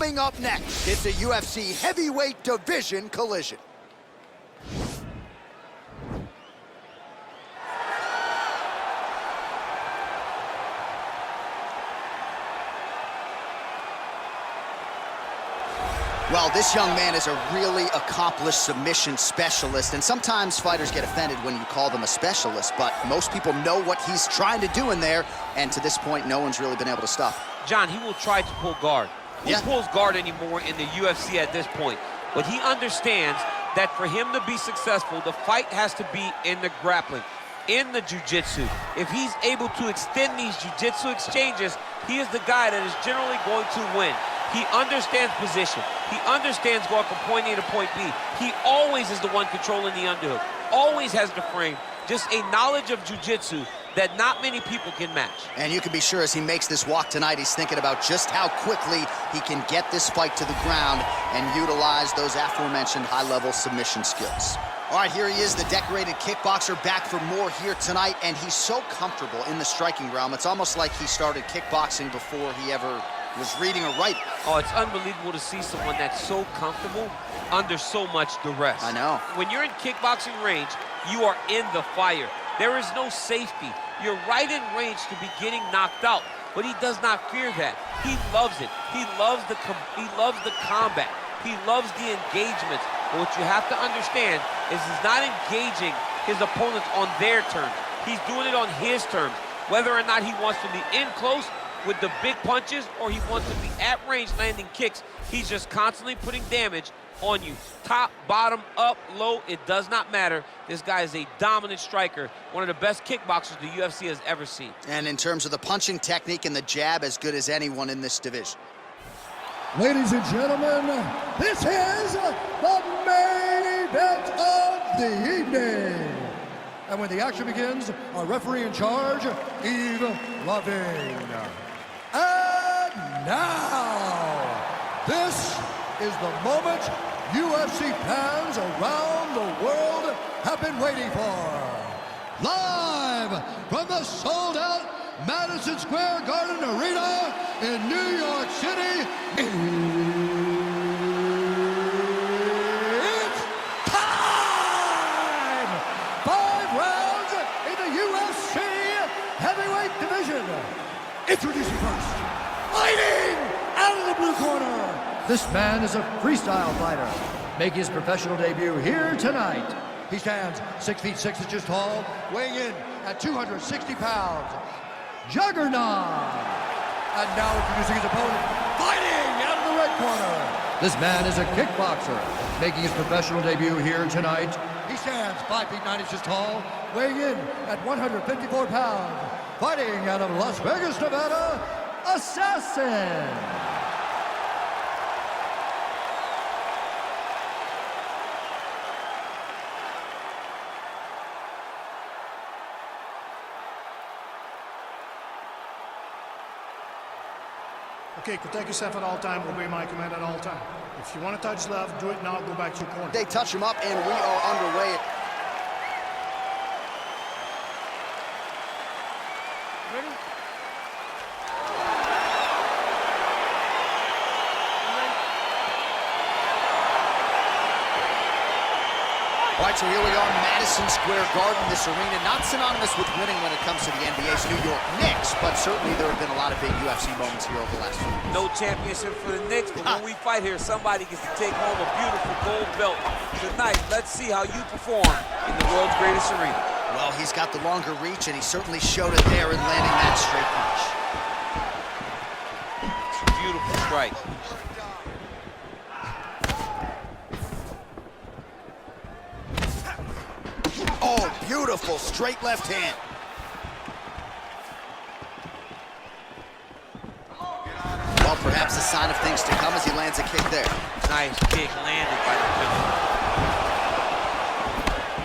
Coming up next, it's a UFC heavyweight division collision. Well, this young man is a really accomplished submission specialist, and sometimes fighters get offended when you call them a specialist, but most people know what he's trying to do in there, and to this point, no one's really been able to stop him. John, he will try to pull guard. Who pulls guard anymore in the UFC at this point? But he understands that for him to be successful, the fight has to be in the grappling, in the jiu-jitsu. If he's able to extend these jiu-jitsu exchanges, he is the guy that is generally going to win. He understands position. He understands going from point A to point B. He always is the one controlling the underhook. Always has the frame. Just a knowledge of jiu-jitsu that not many people can match. And you can be sure as he makes this walk tonight, he's thinking about just how quickly he can get this fight to the ground and utilize those aforementioned high-level submission skills. All right, here he is, the decorated kickboxer, back for more here tonight, and he's so comfortable in the striking realm. It's almost like he started kickboxing before he ever was reading or writing. Oh, it's unbelievable to see someone that's so comfortable under so much duress. I know. When you're in kickboxing range, you are in the fire. There is no safety. You're right in range to be getting knocked out, but he does not fear that. He loves it. He loves the combat. He loves the engagements. But what you have to understand is he's not engaging his opponents on their terms. He's doing it on his terms. Whether or not he wants to be in close with the big punches or he wants to be at range landing kicks, he's just constantly putting damage on you. Top, bottom, up, low, it does not matter. This guy is a dominant striker, one of the best kickboxers the UFC has ever seen. And in terms of the punching technique and the jab, as good as anyone in this division. Ladies and gentlemen, this is the main event of the evening. And when the action begins, our referee in charge, Yves Lavigne. And now, this is the moment UFC fans around the world have been waiting for. Live from the sold-out Madison Square Garden Arena in New York City, it's time! 5 rounds in the UFC heavyweight division. Introducing first, fighting out of the blue corner. This man is a freestyle fighter, making his professional debut here tonight. He stands 6 feet 6 inches tall, weighing in at 260 pounds. Juggernaut! And now introducing his opponent, fighting out of the red corner. This man is a kickboxer, making his professional debut here tonight. He stands 5 feet 9 inches tall, weighing in at 154 pounds. Fighting out of Las Vegas, Nevada, Assassin! Okay, protect yourself at all time, obey my command at all time. If you want to touch left, do it now, go back to your corner. They touch him up, and we are underway. Ready? All right, so here we are, Madison Square Garden. This arena, not synonymous with winning when it comes to the NBA's New York Knicks, but certainly there have been a lot of big UFC moments here over the last few years. No championship for the Knicks, but when we fight here, somebody gets to take home a beautiful gold belt. Tonight, let's see how you perform in the world's greatest arena. Well, he's got the longer reach, and he certainly showed it there in landing that straight punch. Beautiful strike. Oh, beautiful straight left hand. Well, perhaps a sign of things to come as he lands a kick there. Nice kick landed by the gentleman.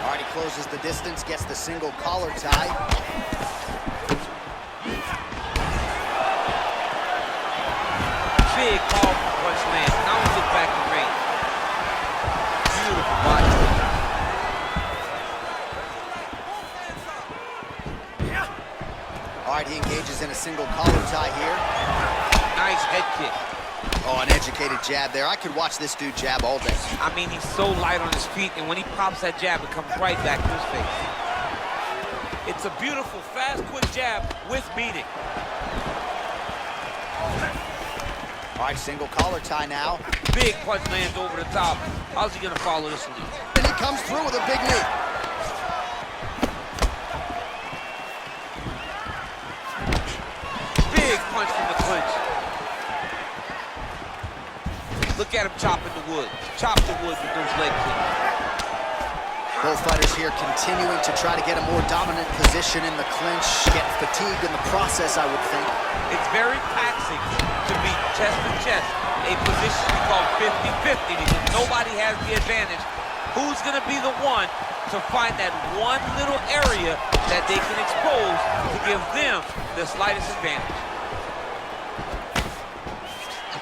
All right, he closes the distance, gets the single collar tie. Big powerful punch land. Now we look back in range. Beautiful body. All right, he engages in a single collar tie here. Nice head kick. Oh, an educated jab there. I could watch this dude jab all day. I mean, he's so light on his feet, and when he pops that jab, it comes right back to his face. It's a beautiful, fast, quick jab with meaning. All right, single collar tie now. Big punch lands over the top. How's he gonna follow this one? And he comes through with a big knee. Big punch from the clinch. Look at him chopping the wood. Chop the wood with those leg kicks. Both fighters here continuing to try to get a more dominant position in the clinch, getting fatigued in the process, I would think. It's very taxing to be chest to chest, a position we call 50-50 because nobody has the advantage. Who's gonna be the one to find that one little area that they can expose to give them the slightest advantage?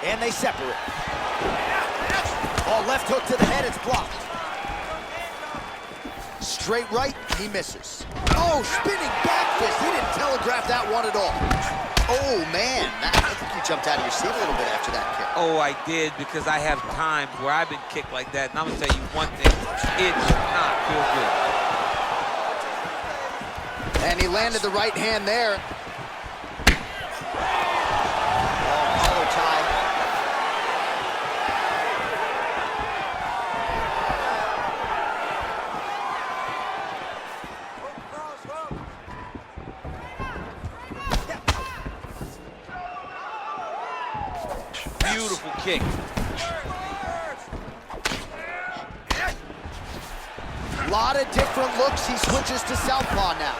And they separate. Oh, left hook to the head, it's blocked. Straight right, he misses. Oh, spinning back fist. He didn't telegraph that one at all. Oh, man. I think you jumped out of your seat a little bit after that kick. Oh, I did, because I have times where I've been kicked like that, and I'm gonna tell you one thing, it does not feel good. And he landed the right hand there. Oh, collar tie. Beautiful kick. A lot of different looks. He switches to southpaw now.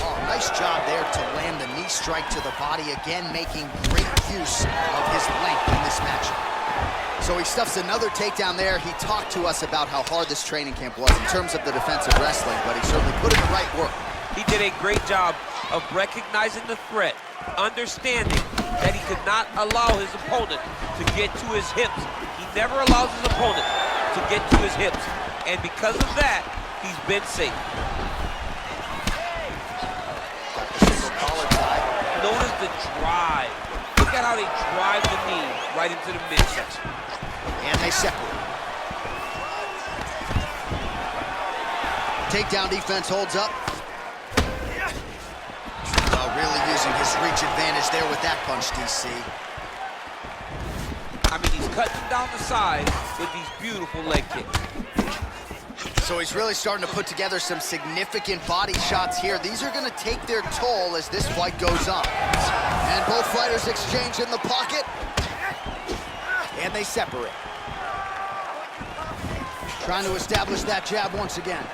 Oh, nice job there to land the knee strike to the body, again making great use of his length in this match. So he stuffs another takedown there. He talked to us about how hard this training camp was in terms of the defensive wrestling, but he certainly put in the right work. He did a great job of recognizing the threat, understanding that he could not allow his opponent to get to his hips. He never allows his opponent to get to his hips. And because of that, he's been safe. Collar tie. Notice the drive. Look at how they drive the knee right into the midsection. And they separate. Takedown defense holds up. Really using his reach advantage there with that punch, DC. I mean, he's cutting down the sides with these beautiful leg kicks. So he's really starting to put together some significant body shots here. These are going to take their toll as this fight goes on. And both fighters exchange in the pocket. And they separate. Trying to establish that jab once again.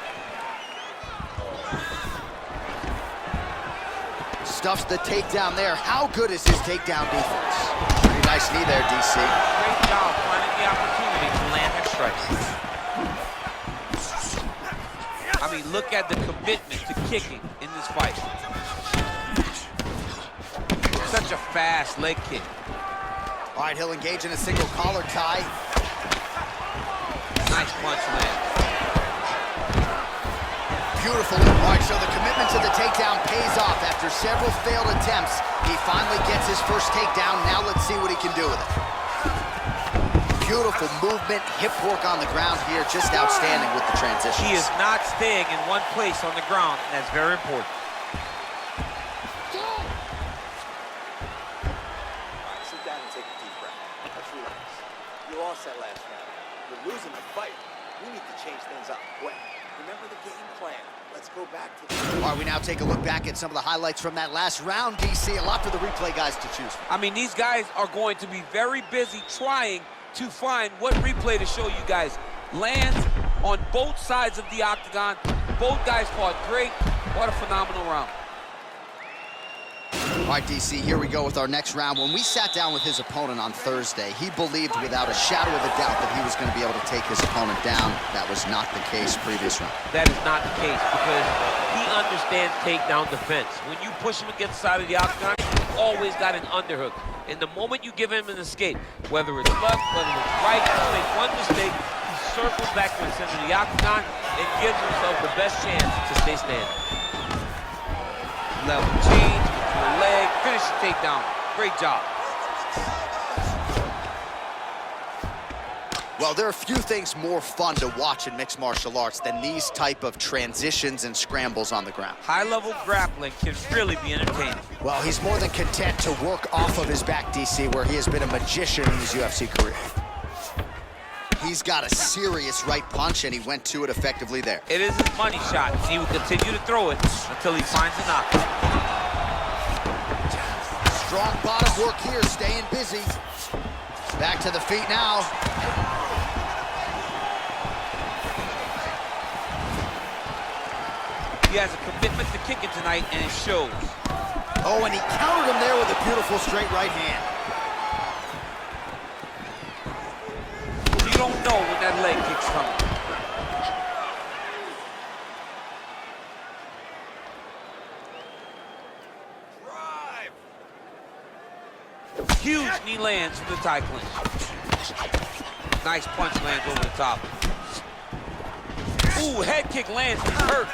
Stuffs the takedown there. How good is his takedown defense? Pretty nice knee there, DC. Great job finding the opportunity to land that strike. I mean, look at the commitment to kicking in this fight. Such a fast leg kick. All right, he'll engage in a single collar tie. Nice punch land. Beautiful. All right, so the commitment to the takedown pays off. After several failed attempts, he finally gets his first takedown. Now let's see what he can do with it. Beautiful movement, hip work on the ground here, just outstanding with the transitions. He is not staying in one place on the ground, and that's very important. All right, sit down and take a deep breath. Let's relax. You lost that last round. You're losing the fight. We need to change things up quick. Remember the game plan. Let's go back to the... All right, we now take a look back at some of the highlights from that last round, DC. A lot for the replay guys to choose from. I mean, these guys are going to be very busy trying to find what replay to show you guys. Lands on both sides of the octagon. Both guys fought great. What a phenomenal round. All right, DC, here we go with our next round. When we sat down with his opponent on Thursday, he believed without a shadow of a doubt that he was going to be able to take his opponent down. That was not the case previous round. That is not the case because he understands takedown defense. When you push him against the side of the octagon, he's always got an underhook. And the moment you give him an escape, whether it's left, whether it's right, you make one mistake, he circles back to the center of the octagon and gives himself the best chance to stay standing. Level change, to the leg, finish the takedown. Great job. Well, there are few things more fun to watch in mixed martial arts than these type of transitions and scrambles on the ground. High-level grappling can really be entertaining. Well, he's more than content to work off of his back, DC, where he has been a magician in his UFC career. He's got a serious right punch, and he went to it effectively there. It is his money shot. He will continue to throw it until he finds a knockout. Strong bottom work here, staying busy. Back to the feet now. He has a commitment to kicking tonight, and it shows. Oh, and he countered him there with a beautiful straight right hand. You don't know when that leg kick's coming. Drive. Huge knee lands from the tie clinch. Nice punch lands over the top. Ooh, head kick lands, he's hurt.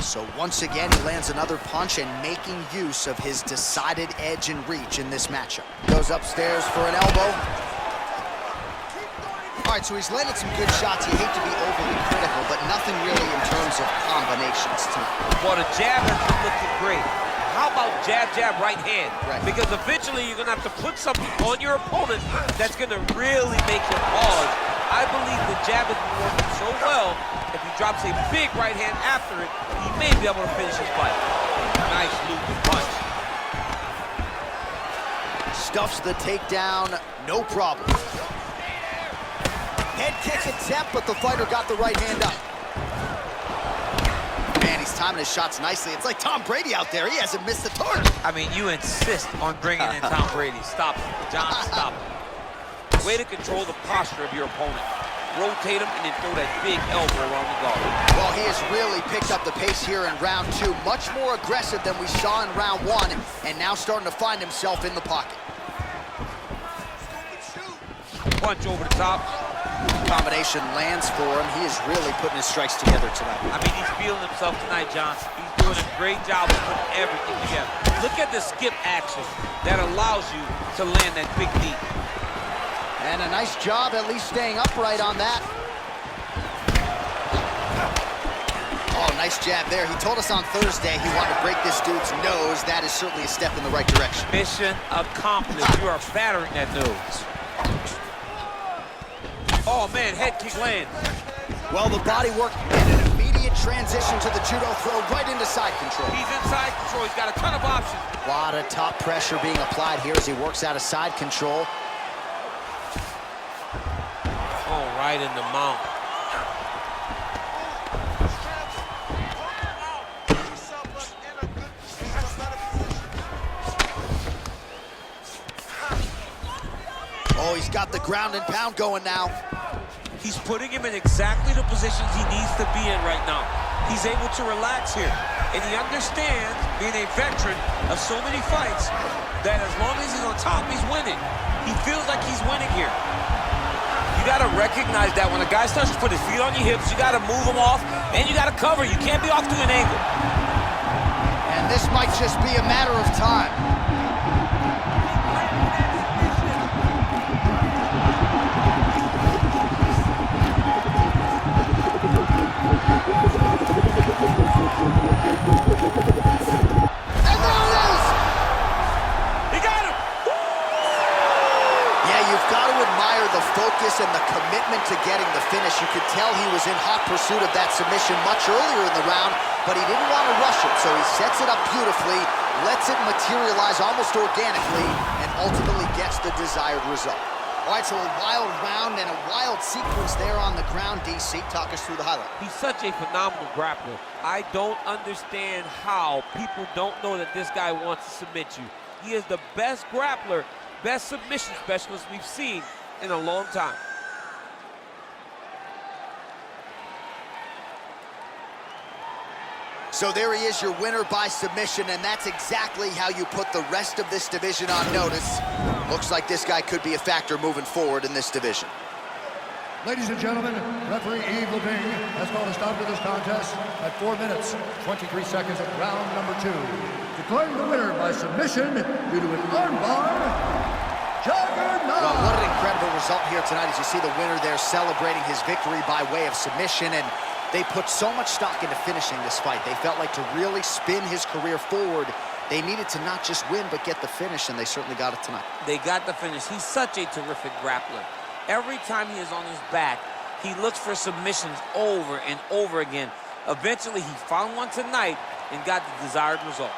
So once again, he lands another punch and making use of his decided edge and reach in this matchup. Goes upstairs for an elbow. All right, so he's landed some good shots. You hate to be overly critical, but nothing really in terms of combinations tonight. Well, the jab has been looking great. How about jab, jab, right hand? Right. Because eventually you're going to have to put something on your opponent that's going to really make him pause. I believe the jab has been working so well, if he drops a big right hand after it, he may be able to finish his fight. Nice looping punch. Stuffs the takedown, no problem. Head kick attempt, but the fighter got the right hand up. Man, he's timing his shots nicely. It's like Tom Brady out there. He hasn't missed the target. I mean, you insist on bringing in Tom Brady. Stop it. John, stop it. Way to control the posture of your opponent. Rotate him and then throw that big elbow around the guard. Well, he has really picked up the pace here in round two. Much more aggressive than we saw in round one, and now starting to find himself in the pocket. Punch over the top. Combination lands for him. He is really putting his strikes together tonight. I mean, he's feeling himself tonight, John. He's doing a great job of putting everything together. Look at the skip action that allows you to land that big knee. And a nice job at least staying upright on that. Oh, nice jab there. He told us on Thursday he wanted to break this dude's nose. That is certainly a step in the right direction. Mission accomplished. You are battering that nose. Oh, man, head kick lands. Well, the body work and an immediate transition to the judo throw right into side control. He's in side control. He's got a ton of options. A lot of top pressure being applied here as he works out of side control. Oh, right in the mount. Oh, he's got the ground and pound going now. He's putting him in exactly the positions he needs to be in right now. He's able to relax here. And he understands, being a veteran of so many fights, that as long as he's on top, he's winning. He feels like he's winning here. You got to recognize that when a guy starts to put his feet on your hips, you got to move him off, and you got to cover. You can't be off to an angle. And this might just be a matter of time. And the commitment to getting the finish. You could tell he was in hot pursuit of that submission much earlier in the round, but he didn't want to rush it, so he sets it up beautifully, lets it materialize almost organically, and ultimately gets the desired result. All right, so a wild round and a wild sequence there on the ground. DC, talk us through the highlight. He's such a phenomenal grappler. I don't understand how people don't know that this guy wants to submit you. He is the best grappler, best submission specialist we've seen in a long time. So there he is, your winner by submission, and that's exactly how you put the rest of this division on notice. Looks like this guy could be a factor moving forward in this division. Ladies and gentlemen, referee Yves Levine has called a stop to this contest at 4 minutes, 23 seconds of round number 2. Declaring the winner by submission due to an armbar, result here tonight. As you see the winner there celebrating his victory by way of submission, and they put so much stock into finishing this fight. They felt like to really spin his career forward, they needed to not just win, but get the finish, and they certainly got it tonight. They got the finish. He's such a terrific grappler. Every time he is on his back, he looks for submissions over and over again. Eventually, he found one tonight and got the desired result.